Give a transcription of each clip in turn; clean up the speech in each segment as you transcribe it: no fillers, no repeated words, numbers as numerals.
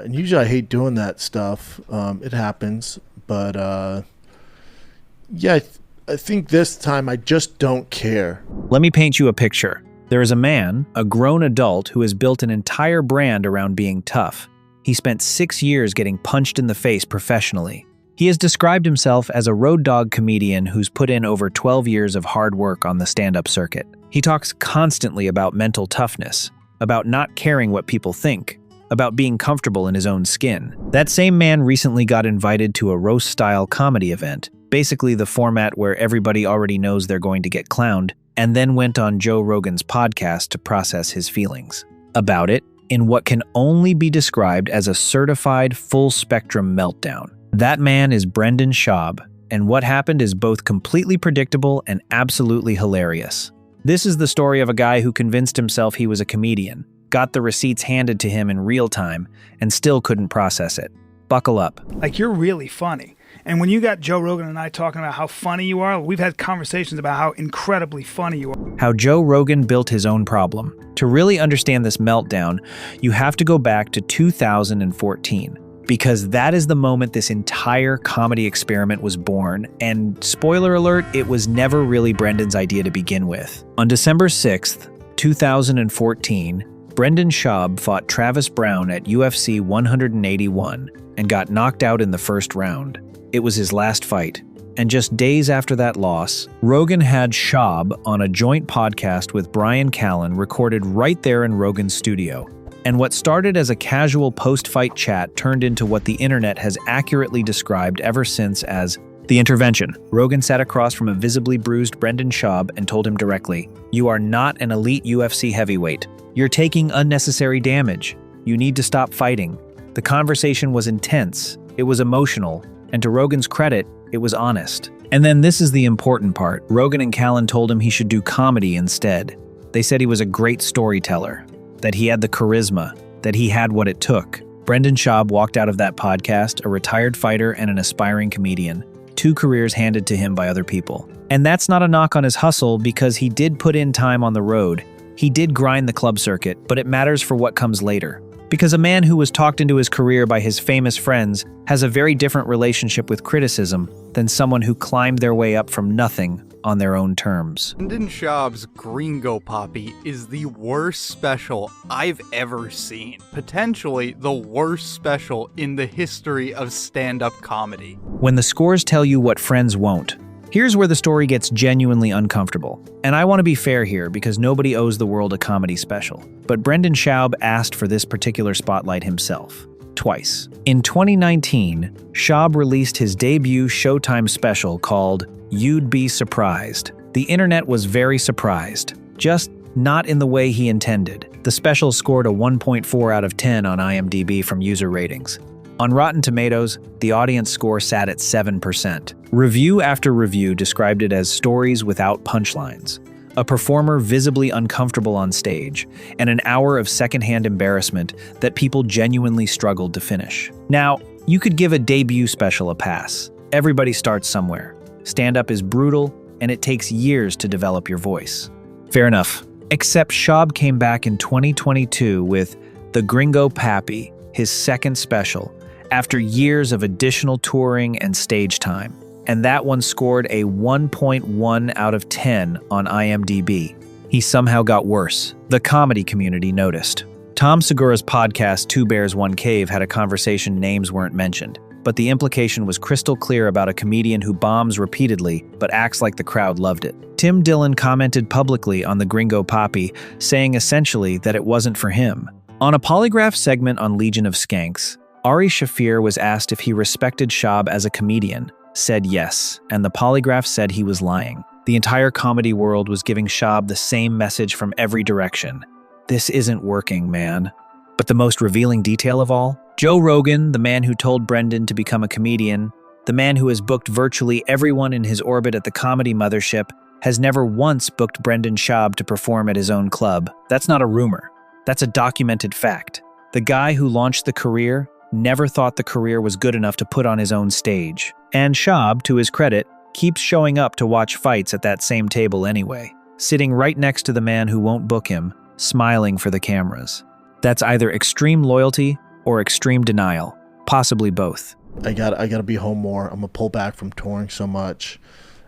And usually I hate doing that stuff. It happens, but yeah, I think this time I just don't care. Let me paint you a picture. There is a man, a grown adult, who has built an entire brand around being tough. He spent 6 years getting punched in the face professionally. He has described himself as a road dog comedian who's put in over 12 years of hard work on the stand-up circuit. He talks constantly about mental toughness, about not caring what people think, about being comfortable in his own skin. That same man recently got invited to a roast-style comedy event, basically the format where everybody already knows they're going to get clowned, and then went on Joe Rogan's podcast to process his feelings about it in what can only be described as a certified full-spectrum meltdown. That man is Brendan Schaub, and what happened is both completely predictable and absolutely hilarious. This is the story of a guy who convinced himself he was a comedian, got the receipts handed to him in real time, and still couldn't process it. Buckle up. Like, you're really funny. And when you got Joe Rogan and I talking about how funny you are, we've had conversations about how incredibly funny you are. How Joe Rogan built his own problem. To really understand this meltdown, you have to go back to 2014, because that is the moment this entire comedy experiment was born, and spoiler alert, it was never really Brendan's idea to begin with. On December 6th, 2014, Brendan Schaub fought Travis Browne at UFC 181 and got knocked out in the first round. It was his last fight. And just days after that loss, Rogan had Schaub on a joint podcast with Bryan Callen recorded right there in Rogan's studio. And what started as a casual post-fight chat turned into what the internet has accurately described ever since as the intervention. Rogan sat across from a visibly bruised Brendan Schaub and told him directly, "You are not an elite UFC heavyweight. You're taking unnecessary damage. You need to stop fighting." The conversation was intense, it was emotional, and to Rogan's credit, it was honest. And then this is the important part. Rogan and Callen told him he should do comedy instead. They said he was a great storyteller, that he had the charisma, that he had what it took. Brendan Schaub walked out of that podcast a retired fighter and an aspiring comedian, 2 careers handed to him by other people. And that's not a knock on his hustle, because he did put in time on the road. He did grind the club circuit, but it matters for what comes later. Because a man who was talked into his career by his famous friends has a very different relationship with criticism than someone who climbed their way up from nothing on their own terms. Brendan Schaub's Gringo Poppy is the worst special I've ever seen. Potentially the worst special in the history of stand-up comedy. When the scores tell you what friends won't, here's where the story gets genuinely uncomfortable. And I want to be fair here, because nobody owes the world a comedy special. But Brendan Schaub asked for this particular spotlight himself. Twice. In 2019, Schaub released his debut Showtime special called You'd Be Surprised. The internet was very surprised, just not in the way he intended. The special scored a 1.4 out of 10 on IMDb from user ratings. On Rotten Tomatoes, the audience score sat at 7%. Review after review described it as stories without punchlines, a performer visibly uncomfortable on stage, and an hour of secondhand embarrassment that people genuinely struggled to finish. Now, you could give a debut special a pass. Everybody starts somewhere. Stand-up is brutal, and it takes years to develop your voice. Fair enough. Except Schaub came back in 2022 with The Gringo Pappy, his second special, after years of additional touring and stage time. And that one scored a 1.1 out of 10 on IMDb. He somehow got worse. The comedy community noticed. Tom Segura's podcast, Two Bears, One Cave, had a conversation names weren't mentioned, but the implication was crystal clear about a comedian who bombs repeatedly but acts like the crowd loved it. Tim Dillon commented publicly on the Gringo Poppy, saying essentially that it wasn't for him. On a Polygraph segment on Legion of Skanks, Ari Shaffir was asked if he respected Schaub as a comedian, said yes, and the Polygraph said he was lying. The entire comedy world was giving Schaub the same message from every direction. This isn't working, man. But the most revealing detail of all? Joe Rogan, the man who told Brendan to become a comedian, the man who has booked virtually everyone in his orbit at the comedy mothership, has never once booked Brendan Schaub to perform at his own club. That's not a rumor. That's a documented fact. The guy who launched the career never thought the career was good enough to put on his own stage. And Schaub, to his credit, keeps showing up to watch fights at that same table anyway, sitting right next to the man who won't book him, smiling for the cameras. That's either extreme loyalty or extreme denial, possibly both. I gotta be home more. I'm gonna pull back from touring so much,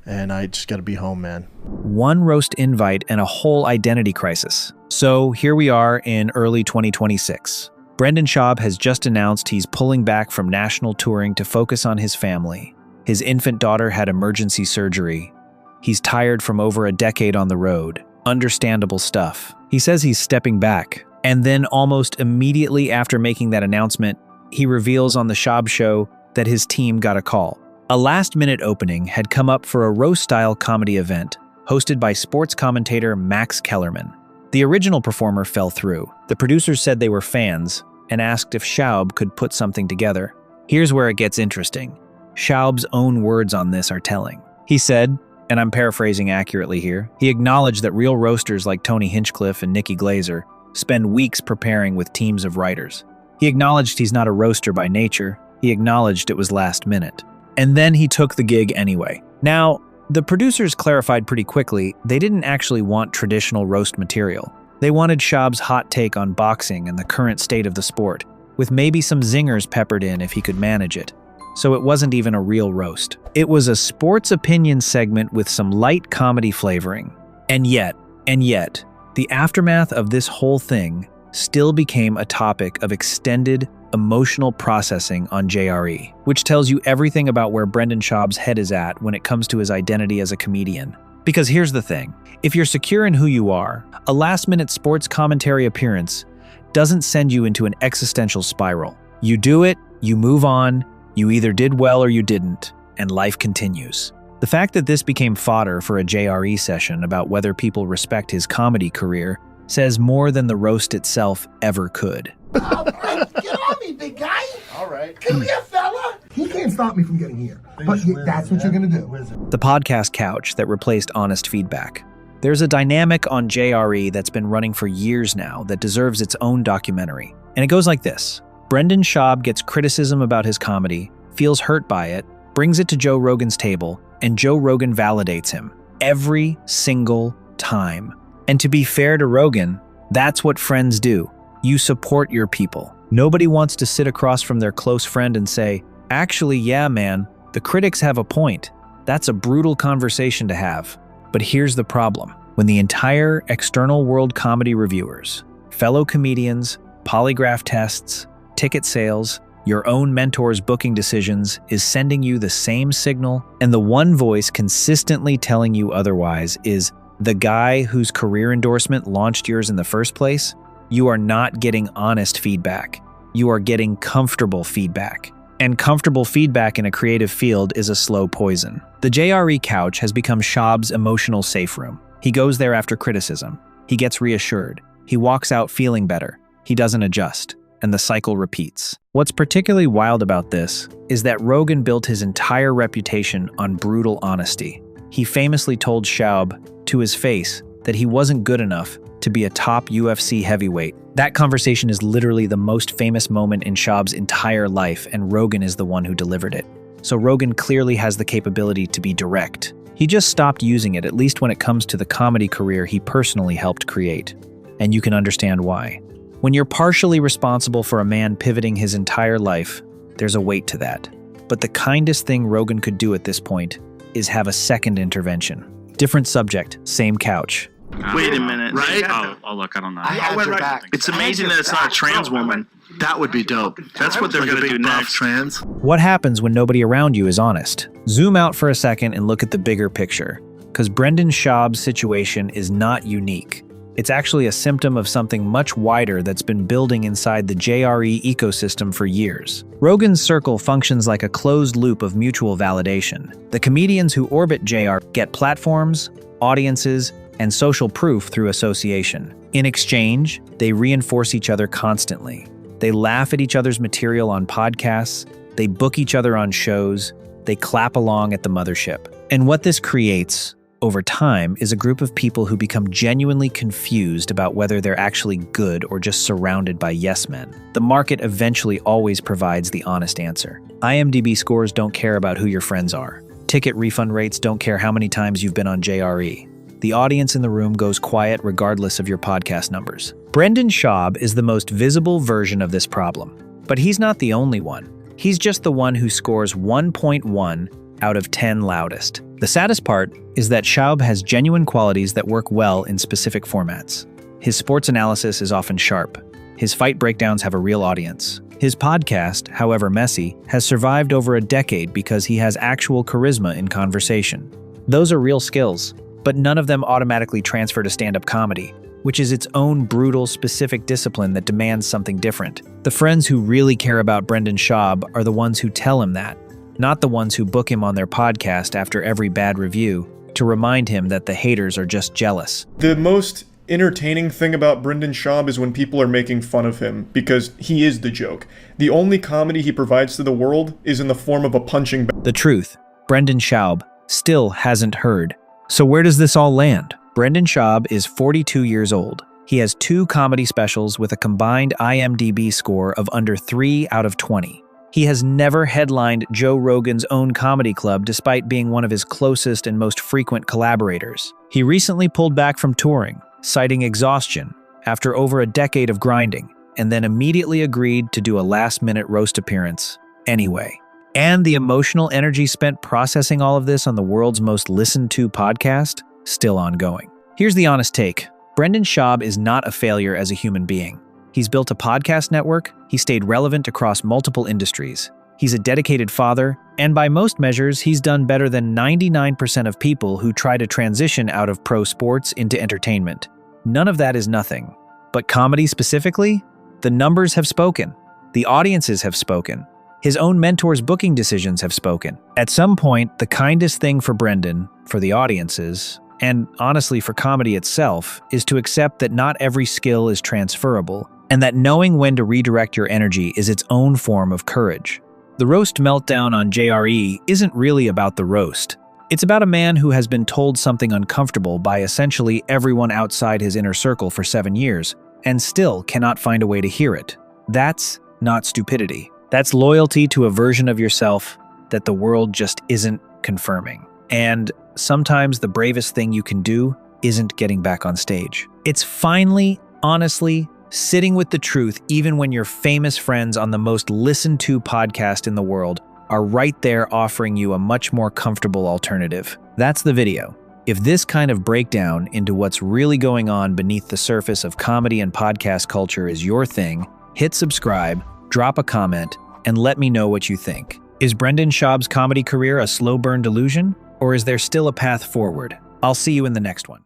and I just gotta be home, man. One roast invite and a whole identity crisis. So here we are in early 2026. Brendan Schaub has just announced he's pulling back from national touring to focus on his family. His infant daughter had emergency surgery. He's tired from over a decade on the road. Understandable stuff. He says he's stepping back. And then almost immediately after making that announcement, he reveals on the Schaub Show that his team got a call. A last-minute opening had come up for a roast-style comedy event hosted by sports commentator Max Kellerman. The original performer fell through. The producers said they were fans and asked if Schaub could put something together. Here's where it gets interesting. Schaub's own words on this are telling. He said, and I'm paraphrasing accurately here, he acknowledged that real roasters like Tony Hinchcliffe and Nikki Glazer spend weeks preparing with teams of writers. He acknowledged he's not a roaster by nature. He acknowledged it was last minute. And then he took the gig anyway. Now, the producers clarified pretty quickly they didn't actually want traditional roast material. They wanted Schaub's hot take on boxing and the current state of the sport, with maybe some zingers peppered in if he could manage it. So it wasn't even a real roast. It was a sports opinion segment with some light comedy flavoring. And yet, the aftermath of this whole thing still became a topic of extended emotional processing on JRE, which tells you everything about where Brendan Schaub's head is at when it comes to his identity as a comedian. Because here's the thing, if you're secure in who you are, a last-minute sports commentary appearance doesn't send you into an existential spiral. You do it, you move on, you either did well or you didn't, and life continues. The fact that this became fodder for a JRE session about whether people respect his comedy career says more than the roast itself ever could. Oh, Brent, get on me, big guy. All right. Come here, fella. He can't stop me from getting here. But that's what you're going to do. The podcast couch that replaced honest feedback. There's a dynamic on JRE that's been running for years now that deserves its own documentary. And it goes like this. Brendan Schaub gets criticism about his comedy, feels hurt by it, brings it to Joe Rogan's table, and Joe Rogan validates him. Every single time. And to be fair to Rogan, that's what friends do. You support your people. Nobody wants to sit across from their close friend and say, actually, yeah, man, the critics have a point. That's a brutal conversation to have. But here's the problem. When the entire external world comedy reviewers, fellow comedians, polygraph tests, ticket sales, your own mentor's booking decisions is sending you the same signal, and the one voice consistently telling you otherwise is the guy whose career endorsement launched yours in the first place, you are not getting honest feedback. You are getting comfortable feedback. And comfortable feedback in a creative field is a slow poison. The JRE couch has become Schaub's emotional safe room. He goes there after criticism. He gets reassured. He walks out feeling better. He doesn't adjust. And the cycle repeats. What's particularly wild about this is that Rogan built his entire reputation on brutal honesty. He famously told Schaub to his face that he wasn't good enough to be a top UFC heavyweight. That conversation is literally the most famous moment in Schaub's entire life, and Rogan is the one who delivered it. So Rogan clearly has the capability to be direct. He just stopped using it, at least when it comes to the comedy career he personally helped create. And you can understand why. When you're partially responsible for a man pivoting his entire life, there's a weight to that. But the kindest thing Rogan could do at this point is have a second intervention. Different subject, same couch. Wait a minute, right? Oh, look, I don't know. I had your back. It's amazing that it's not a trans woman. That would be dope. That's what they're Like going a to do big buff next. trans. What happens when nobody around you is honest? Zoom out for a second and look at the bigger picture. Because Brendan Schaub's situation is not unique. It's actually a symptom of something much wider that's been building inside the JRE ecosystem for years. Rogan's circle functions like a closed loop of mutual validation. The comedians who orbit JR get platforms, audiences, and social proof through association. In exchange, they reinforce each other constantly. They laugh at each other's material on podcasts, they book each other on shows, they clap along at the mothership. And what this creates, over time, is a group of people who become genuinely confused about whether they're actually good or just surrounded by yes men. The market eventually always provides the honest answer. IMDb scores don't care about who your friends are. Ticket refund rates don't care how many times you've been on JRE. The audience in the room goes quiet regardless of your podcast numbers. Brendan Schaub is the most visible version of this problem. But he's not the only one. He's just the one who scores 1.1 out of 10 loudest. The saddest part is that Schaub has genuine qualities that work well in specific formats. His sports analysis is often sharp. His fight breakdowns have a real audience. His podcast, however messy, has survived over a decade because he has actual charisma in conversation. Those are real skills, but none of them automatically transfer to stand-up comedy, which is its own brutal, specific discipline that demands something different. The friends who really care about Brendan Schaub are the ones who tell him that, not the ones who book him on their podcast after every bad review to remind him that the haters are just jealous. The most entertaining thing about Brendan Schaub is when people are making fun of him, because he is the joke. The only comedy he provides to the world is in the form of a punching bag. The truth, Brendan Schaub still hasn't heard. So where does this all land? Brendan Schaub is 42 years old. He has 2 comedy specials with a combined IMDb score of under 3 out of 20. He has never headlined Joe Rogan's own comedy club despite being one of his closest and most frequent collaborators. He recently pulled back from touring, citing exhaustion after over a decade of grinding, and then immediately agreed to do a last-minute roast appearance anyway. And the emotional energy spent processing all of this on the world's most listened-to podcast, still ongoing. Here's the honest take. Brendan Schaub is not a failure as a human being. He's built a podcast network, he stayed relevant across multiple industries. He's a dedicated father, and by most measures, he's done better than 99% of people who try to transition out of pro sports into entertainment. None of that is nothing. But comedy specifically? The numbers have spoken. The audiences have spoken. His own mentors' booking decisions have spoken. At some point, the kindest thing for Brendan, for the audiences, and honestly for comedy itself, is to accept that not every skill is transferable, and that knowing when to redirect your energy is its own form of courage. The roast meltdown on JRE isn't really about the roast. It's about a man who has been told something uncomfortable by essentially everyone outside his inner circle for 7 years, and still cannot find a way to hear it. That's not stupidity. That's loyalty to a version of yourself that the world just isn't confirming. And sometimes the bravest thing you can do isn't getting back on stage. It's finally, honestly, sitting with the truth even when your famous friends on the most listened to podcast in the world are right there offering you a much more comfortable alternative. That's the video. If this kind of breakdown into what's really going on beneath the surface of comedy and podcast culture is your thing, hit subscribe, drop a comment, and let me know what you think. Is Brendan Schaub's comedy career a slow burn delusion, or is there still a path forward? I'll see you in the next one.